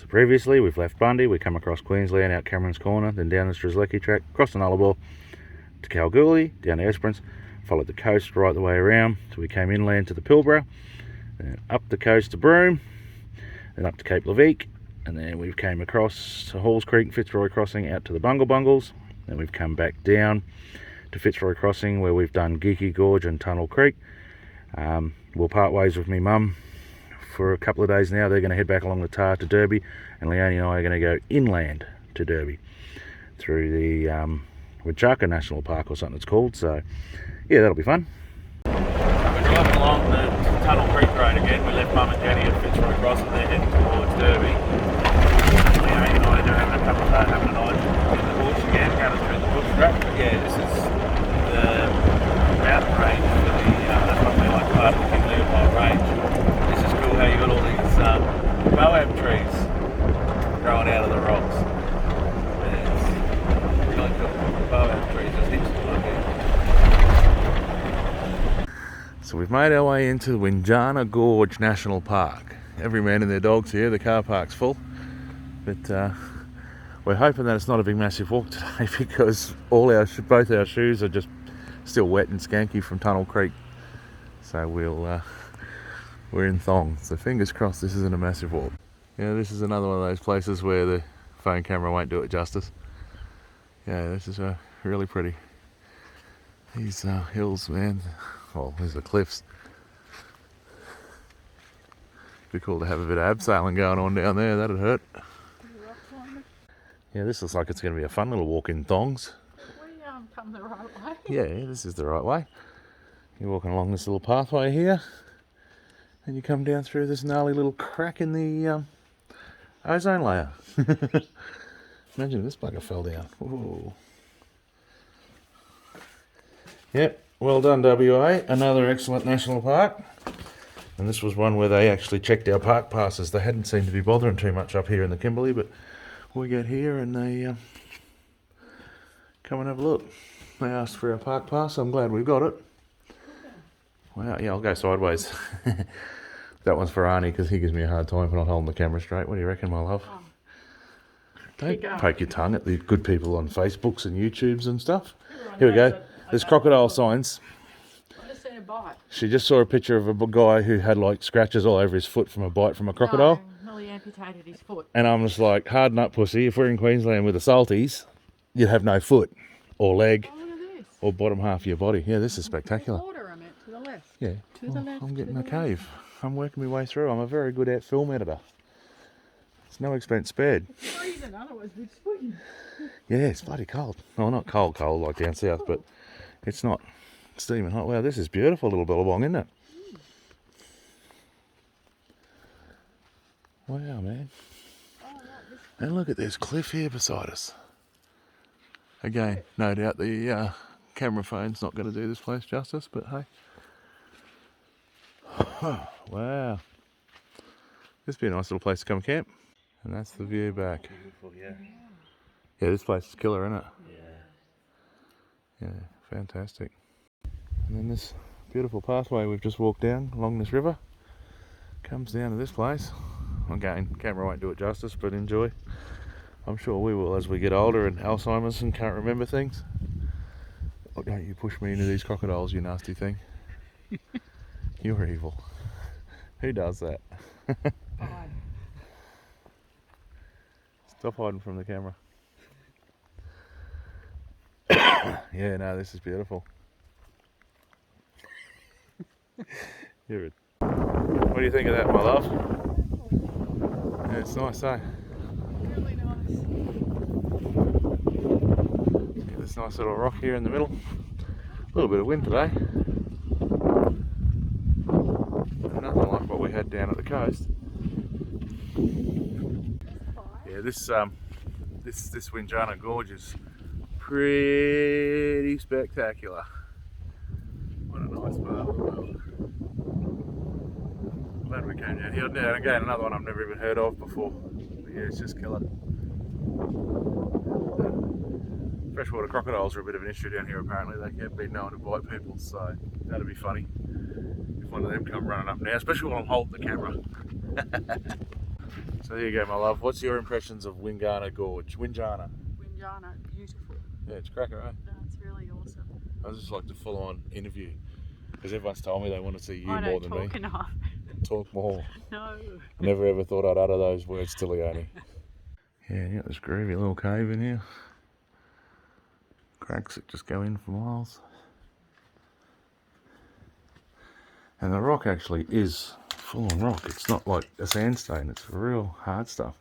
So previously we've left Bundy, we come across Queensland, out Cameron's Corner, then down the Strzelecki track, across the Nullarbor to Kalgoorlie, down to Esperance, followed the coast right the way around till we came inland to the Pilbara, then up the coast to Broome, then up to Cape Leveque, and then we came across to Halls Creek, Fitzroy Crossing, out to the Bungle Bungles. Then we've come back down to Fitzroy Crossing where we've done Geeky Gorge and Tunnel Creek. We'll part ways with me mum for a couple of days now. They're going to head back along the Tar to Derby, and Leonie and I are going to go inland to Derby through the Wachaka National Park or something it's called. So yeah, that'll be fun. We're driving along the Tunnel Creek Road again. We left Mum and Daddy at Fitzroy Crossing. They're heading towards Derby. Leonie and I are having a couple of days, having a night in the bush again, going through the bush track. But yeah, this is the mountain range for the, that's what we like part of the Kimberley range. This is cool how you got all these boab trees growing out of the rocks. Yeah, it's really cool. Boab trees, just interesting like that. So we've made our way into Winjana Gorge National Park. Every man and their dogs here, the car park's full. But we're hoping that it's not a big massive walk today because both our shoes are just still wet and skanky from Tunnel Creek. So we're in thongs. So fingers crossed this isn't a massive walk. Yeah, this is another one of those places where the phone camera won't do it justice. Yeah, this is really pretty. These hills, man. Well, these are cliffs. Be cool to have a bit of abseiling going on down there. That'd hurt. Yeah, this looks like it's going to be a fun little walk in thongs. We come the right way. Yeah, this is the right way. You're walking along this little pathway here, and you come down through this gnarly little crack in the ozone layer. Imagine if this bugger fell down. Ooh. Yep, well done WA. Another excellent national park. And this was one where they actually checked our park passes. They hadn't seemed to be bothering too much up here in the Kimberley, but we get here and they come and have a look. They asked for our park pass. I'm glad we've got it. Wow, yeah, I'll go sideways. That one's for Arnie because he gives me a hard time for not holding the camera straight. What do you reckon, my love? Don't poke your tongue at the good people on Facebooks and YouTubes and stuff. Here we go. There's crocodile signs. I just seen a bite. She just saw a picture of a guy who had like scratches all over his foot from a bite from a crocodile. No, nearly amputated his foot. And I'm just like, harden up, pussy. If we're in Queensland with the salties, you'd have no foot or leg or bottom half of your body. Yeah, this is spectacular. Water, I meant, to the left. Yeah. To the left. I'm getting a cave. I'm working my way through. I'm a very good film editor. It's no expense spared. It's freezing, otherwise we'd swim. Yeah, it's bloody cold. Well, not cold like down south, but it's not steaming hot. Wow, this is beautiful little billabong, isn't it? Wow, man. And look at this cliff here beside us. Again, no doubt the camera phone's not going to do this place justice, but hey. Wow. This would be a nice little place to come camp. And that's the view back. Beautiful, yeah. Yeah, this place is killer, isn't it? Yeah. Yeah, fantastic. And then this beautiful pathway we've just walked down along this river comes down to this place. Again, camera won't do it justice, but enjoy. I'm sure we will as we get older and Alzheimer's and can't remember things. Oh, don't you push me into these crocodiles, you nasty thing. You're evil. Who does that? Stop hiding from the camera. Yeah, no, this is beautiful. What do you think of that, my love? Yeah, it's nice, eh? Really nice. Yeah, this nice little rock here in the middle. A little bit of wind today. Nothing like what we had down at the coast. Yeah, this Winjana Gorge is pretty spectacular. What a nice part of the world. Glad we came down here. Now again, another one I've never even heard of before. But yeah, it's just killer. Freshwater crocodiles are a bit of an issue down here apparently. They have been known to bite people, so that'd be funny if one of them come running up now, especially when I'm holding the camera. So there you go, my love. What's your impressions of Wingana Gorge? Winjana. Winjana, beautiful. Yeah, it's cracker, eh? That's really awesome. I just like to full-on interview because everyone's told me they want to see you I more don't than me. talk enough. Talk more. No. Never ever thought I'd utter those words to Leonie. Yeah, you got this groovy little cave in here. Cracks that just go in for miles. And the rock actually is full-on rock. It's not like a sandstone, it's real hard stuff.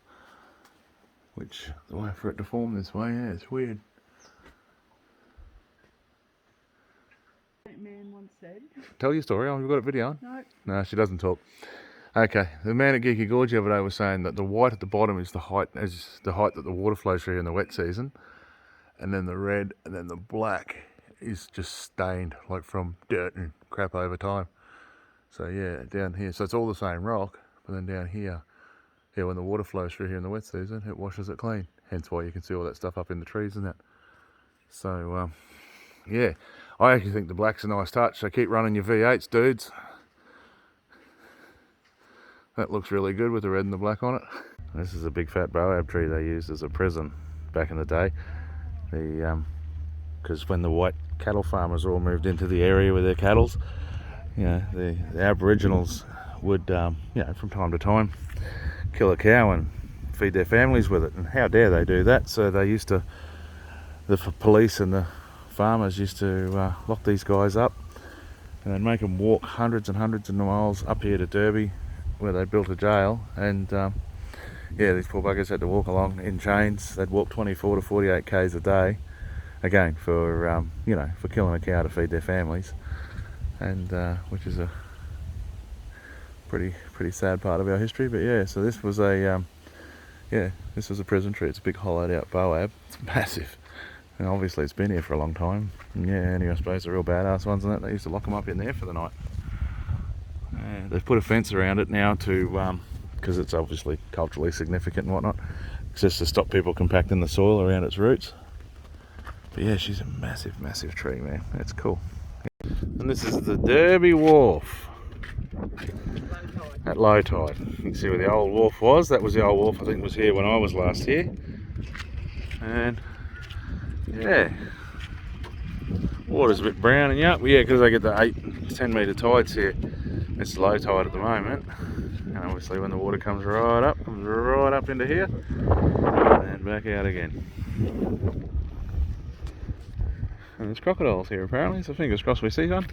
Which, the way for it to form this way, yeah, it's weird. That man once said. Tell your story, I've got a video on. No. No, she doesn't talk. Okay, the man at Geeky Gorge the other day was saying that the white at the bottom is the height that the water flows through in the wet season, and then the red and then the black is just stained like from dirt and crap over time. So yeah, down here, so it's all the same rock, but then down here, yeah, when the water flows through here in the wet season, it washes it clean. Hence why you can see all that stuff up in the trees and that. So yeah, I actually think the black's a nice touch. So keep running your V8s, dudes. That looks really good with the red and the black on it. This is a big fat baobab tree they used as a prison back in the day. Because when the white cattle farmers all moved into the area with their cattle, you know, the Aboriginals would, you know, from time to time kill a cow and feed their families with it. And how dare they do that? So they used to, the police and the farmers used to lock these guys up and then make them walk hundreds and hundreds of miles up here to Derby, where they built a jail, and yeah, these poor buggers had to walk along in chains. They'd walk 24 to 48 k's a day, again for you know, for killing a cow to feed their families, and which is a pretty sad part of our history. But yeah, so this was a yeah, this was a prison tree. It's a big hollowed out baobab. It's massive, and obviously it's been here for a long time. And yeah, anyway, I suppose the real badass ones and that, they used to lock them up in there for the night. They've put a fence around it now to, because it's obviously culturally significant and whatnot, just to stop people compacting the soil around its roots. But yeah, she's a massive, massive tree, man. That's cool. And this is the Derby Wharf at low tide. You can see where the old wharf was. That was the old wharf, I think, was here when I was last here. And yeah, water's a bit brown and yeah, because they get the 8-10 metre tides here. It's low tide at the moment, and obviously when the water comes right up into here, and then back out again. And there's crocodiles here apparently, so fingers crossed we see one.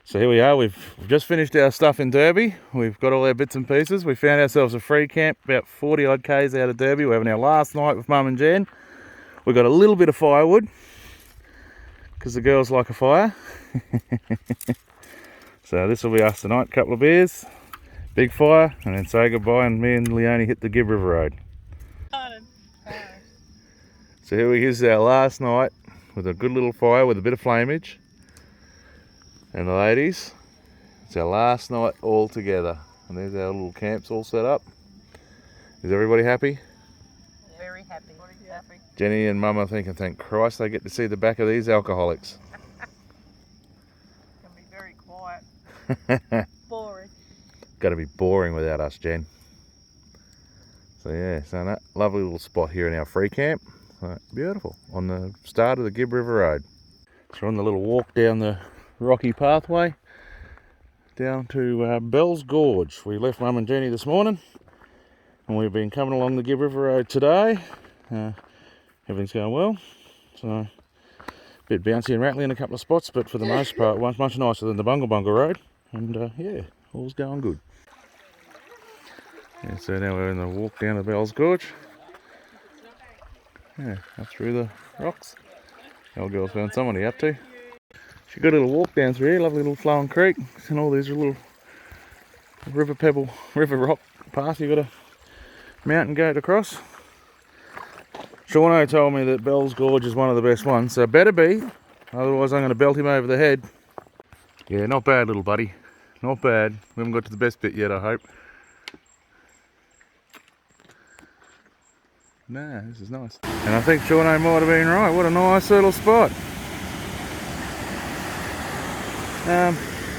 So here we are, we've just finished our stuff in Derby. We've got all our bits and pieces. We found ourselves a free camp about 40 odd k's out of Derby. We're having our last night with Mum and Jen. We've got a little bit of firewood, because the girls like a fire. So this will be us tonight, couple of beers, big fire, and then say goodbye, and me and Leonie hit the Gibb River Road. So here is our last night with a good little fire with a bit of flamage. And the ladies, it's our last night all together. And there's our little camps all set up. Is everybody happy? Very happy. Jenny and Mum are thinking, thank Christ they get to see the back of these alcoholics. Can be very quiet. Boring. Got to be boring without us, Jen. So yeah, so that lovely little spot here in our free camp. Beautiful, on the start of the Gibb River Road. So we're on the little walk down the rocky pathway down to Bell's Gorge. We left Mum and Jenny this morning, and we've been coming along the Gibb River Road today. Everything's going well. So a bit bouncy and rattly in a couple of spots, but for the most part, much nicer than the Bungle Bungle Road. And yeah, all's going good. Yeah, so now we're in the walk down to Bell's Gorge. Yeah, up through the rocks. The old girl's found someone to be up to. She got a little walk down through here, lovely little flowing creek, and all these little river rock paths you got a mountain goat across. Shauno told me that Bell's Gorge is one of the best ones, so better be, otherwise I'm going to belt him over the head. Yeah, not bad, little buddy. Not bad. We haven't got to the best bit yet, I hope. Nah, this is nice. And I think Shauno might have been right. What a nice little spot.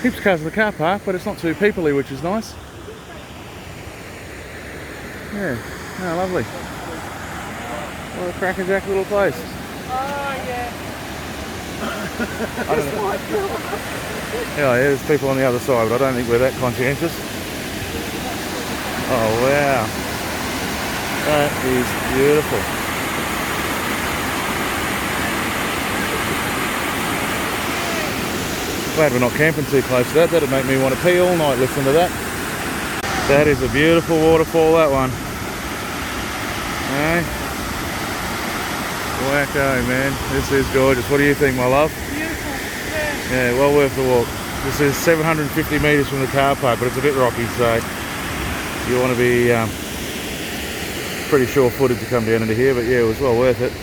Heaps of cars in the car park, but it's not too peoply, which is nice. Yeah, no, lovely. What a crackerjack little place. Oh, yeah. I don't know. Yeah, there's people on the other side, but I don't think we're that conscientious. Oh, wow. That is beautiful. Glad we're not camping too close to that. That'd make me want to pee all night listening to that. That is a beautiful waterfall, that one. Hey? Wacko, man. This is gorgeous. What do you think, my love? Beautiful. Yeah. Yeah, well worth the walk. This is 750 metres from the car park, but it's a bit rocky, so you want to be pretty sure-footed to come down into here, but yeah, it was well worth it.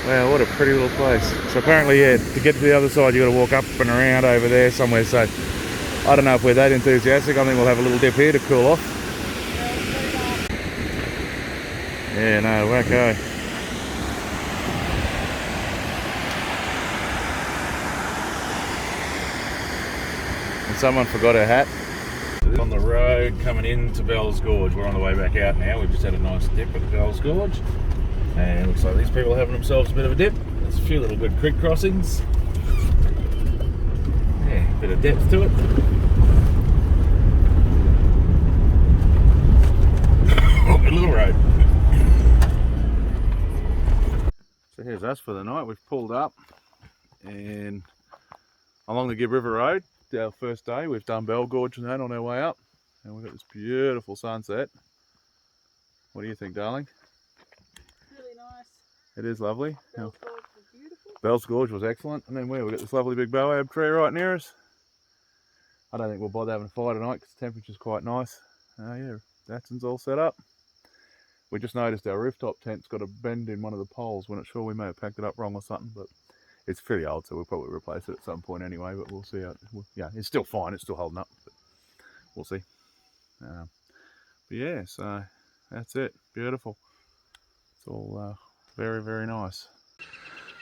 Wow, what a pretty little place. So apparently, yeah, to get to the other side, you've got to walk up and around over there somewhere, so I don't know if we're that enthusiastic. I think we'll have a little dip here to cool off. Yeah, no, wacko. And someone forgot her hat. On the road coming into Bell's Gorge. We're on the way back out now. We've just had a nice dip at Bell's Gorge. And it looks like these people are having themselves a bit of a dip. There's a few little good creek crossings. Yeah, a bit of depth to it. Oh, good little road. So here's us for the night. We've pulled up and along the Gibb River Road. Our first day. We've done Bell Gorge and that on our way up. And we've got this beautiful sunset. What do you think, darling? Really nice. It is lovely. Bell's Gorge was beautiful. Bell's Gorge was excellent. And then we've got this lovely big boab tree right near us. I don't think we'll bother having a fire tonight because the temperature's quite nice. Yeah, Datson's all set up. We just noticed our rooftop tent's got a bend in one of the poles. We're not sure, we may have packed it up wrong or something, but it's pretty old, so we'll probably replace it at some point anyway, but we'll see how yeah, it's still fine, it's still holding up, but we'll see. But yeah, so that's it. Beautiful. It's all very, very nice.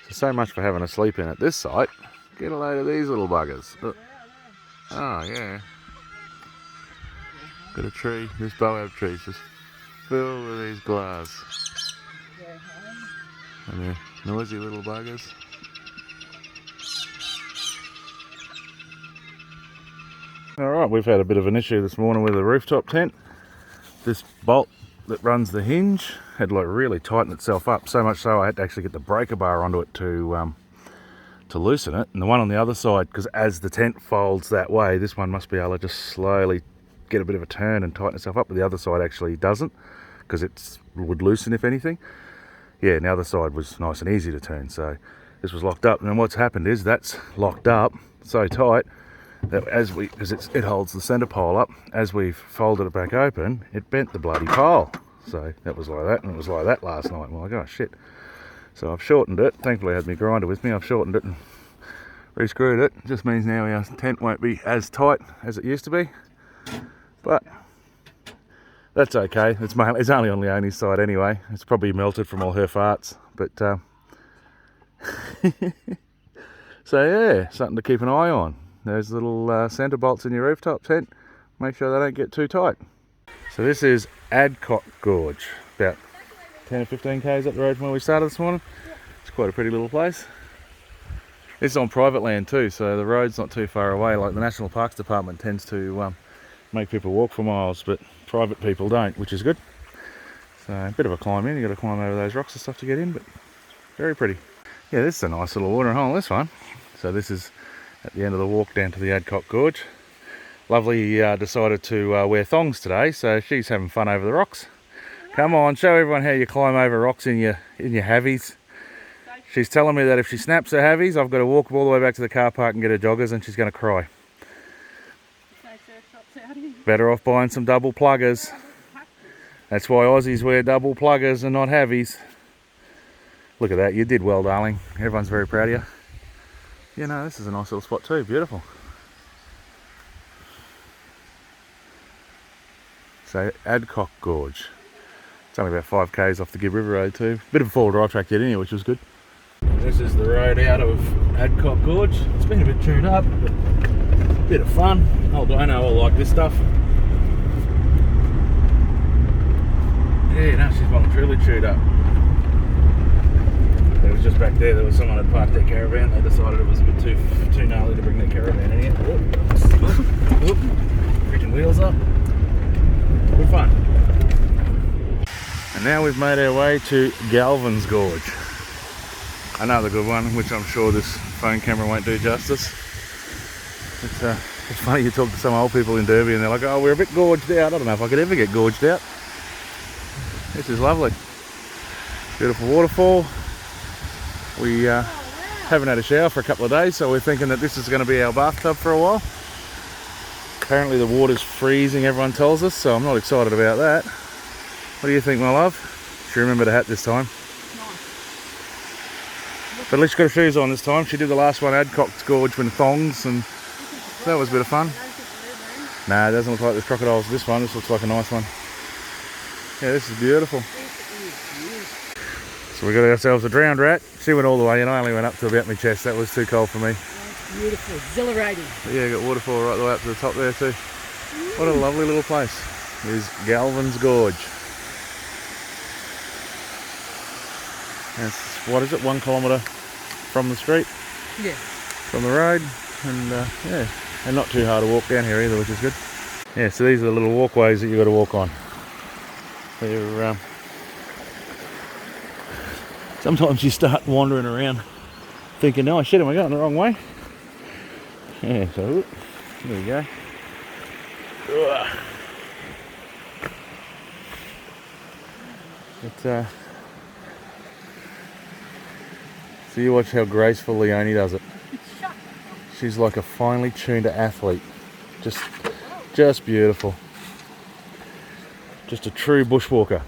So much for having a sleep in at this site. Get a load of these little buggers. Oh, yeah. Got a tree. This boab tree's just filled with these glass. And they're noisy little buggers. Alright, we've had a bit of an issue this morning with the rooftop tent. This bolt that runs the hinge had like really tightened itself up, so much so I had to actually get the breaker bar onto it to loosen it. And the one on the other side, because as the tent folds that way, this one must be able to just slowly get a bit of a turn and tighten itself up, but the other side actually doesn't, because it would loosen if anything. Yeah, and the other side was nice and easy to turn, so this was locked up. And then what's happened is that's locked up so tight that because it holds the centre pole up, as we've folded it back open, it bent the bloody pole. So that was like that, and it was like that last night. I'm like, oh shit. So I've shortened it. Thankfully I had my grinder with me. I've shortened it and re-screwed it. It just means now our tent won't be as tight as it used to be. But that's okay. It's only on Leonie's side anyway. It's probably melted from all her farts. But so yeah, something to keep an eye on. Those little centre bolts in your rooftop tent. Make sure they don't get too tight. So this is Adcock Gorge, about 10 or 15 k's up the road from where we started this morning. It's quite a pretty little place. It's on private land too, so the road's not too far away. Like the National Parks Department tends to make people walk for miles, but private people don't, which is good. So a bit of a climb in. You've got to climb over those rocks and stuff to get in, but very pretty. Yeah, this is a nice little watering hole, this one. So this is at the end of the walk down to the Adcock Gorge. Lovely decided to wear thongs today, so she's having fun over the rocks. Come on, show everyone how you climb over rocks in your havies. She's telling me that if she snaps her havies, I've got to walk all the way back to the car park and get her joggers, and she's going to cry. Better off buying some double pluggers. That's why Aussies wear double pluggers and not havies. Look at that, you did well, darling. Everyone's very proud of you. Yeah, no, this is a nice little spot too, beautiful. So, Adcock Gorge. It's only about 5 k's off the Gibb River Road too. Bit of a four-wheel drive track to get in here, which was good. This is the road out of Adcock Gorge. It's been a bit tuned up, but a bit of fun. Old Dino will like this stuff. Yeah, no, she's voluntarily chewed up. It was just back there was someone had parked their caravan. They decided it was a bit too gnarly to bring their caravan in here. Whoop. Freaking wheels up. Good fun. And now we've made our way to Galvin's Gorge. Another good one, which I'm sure this phone camera won't do justice. It's funny, you talk to some old people in Derby and they're like, oh, we're a bit gorged out. I don't know if I could ever get gorged out. This is lovely. Beautiful waterfall. We haven't had a shower for a couple of days, so we're thinking that this is going to be our bathtub for a while. Apparently the water's freezing, everyone tells us, so I'm not excited about that. What do you think, my love? She remembered a hat this time. But at least she got her shoes on this time. She did the last one, Adcock's Gorge with thongs, and that was a bit of fun. Nah, it doesn't look like there's crocodiles this one. This looks like a nice one. Yeah, this is beautiful. So we got ourselves a drowned rat. She went all the way in. I only went up to about my chest. That was too cold for me. Beautiful, exhilarating. But yeah, got waterfall right the way up to the top there too. What a lovely little place. Here's Galvin's Gorge. That's, what is it, 1 kilometre from the street? Yeah. From the road. And yeah, and not too hard to walk down here either, which is good. Yeah, so these are the little walkways that you've got to walk on. They're, sometimes you start wandering around thinking, oh shit, am I going the wrong way? Yeah, so there we go. But, so you watch how graceful Leonie does it. She's like a finely tuned athlete. Just beautiful. Just a true bushwalker.